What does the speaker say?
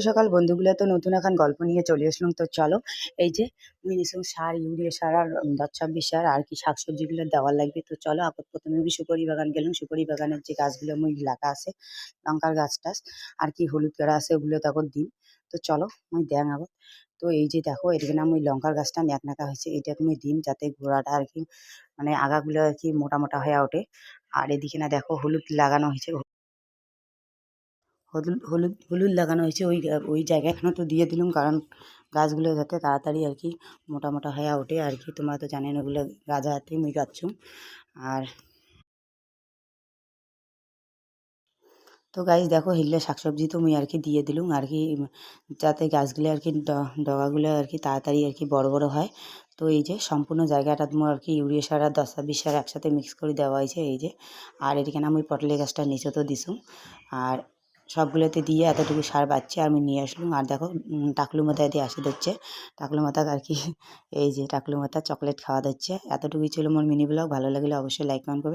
সকাল বন্ধুগুলো, তো নতুন এখন গল্প নিয়ে চলে আসলাম। তো চলো, এই যে মুই নিছুম সার, ইউরিয়া সার আর 10-26 সার আর কি শাকসবজিগুলো দেওয়ার লাগবে। তো চলো, আপত প্রথমে আমি সুপারি বাগান গেলাম। সুপারি বাগানের যে গাছগুলো মুই লাগা আছে, লঙ্কার গাছ টাছ আর কি হলুদ করা আছে, ওগুলো তখন দিন। তো চলো মুই দেন আগত। তো এই যে দেখো, এদিকে না মুই লঙ্কার গাছটা ন্যাকনাকা হয়েছে, এটা তুমি দিন যাতে গোড়াটা আর কি মানে আগাগুলো আর কি মোটা মোটা হয়ে ওঠে। আর এদিকে না দেখো হলুদ লাগানো হয়েছে, হলুদ হলুদ হলুদ লাগানো হয়েছে ওই জায়গাখানে তো দিয়ে দিলাম, কারণ গাছগুলো যাতে তাড়াতাড়ি আর কি মোটা মোটা হয়ে ওঠে আর কি। তোমরা তো জানেন ওগুলো গাঁজা হাতে মুই গাচ্ছুম। আর তো গাইজ দেখো, হিল্লে শাকসবজি তো মুই আর কি দিয়ে দিলুম আর কি, যাতে গাছগুলো আর কি ডগাগুলো আর কি তাড়াতাড়ি আর কি বড় বড় হয়। তো এই যে সম্পূর্ণ জায়গাটা তোমার আর কি ইউরিয়া সার আর 10-26 সার একসাথে মিক্স করে দেওয়া হয়েছে এই যে। আর এদিকে না আমি পটলের গাছটা নিচে তো দিছুম। আর সবগুলোতে দিয়ে এতটুকু সার বাচ্চা আমি নিয়ে আসলাম। আর দেখো টাকলু মাথায় দিয়ে আসি দিচ্ছে, টাকলু মাথা আর কি এই যে টাকলু মাথা চকলেট খাওয়া দিচ্ছে। এতটুকুই ছিল মোর মিনি ব্লগ। ভালো লাগলে অবশ্যই লাইক কমেন্ট করবে।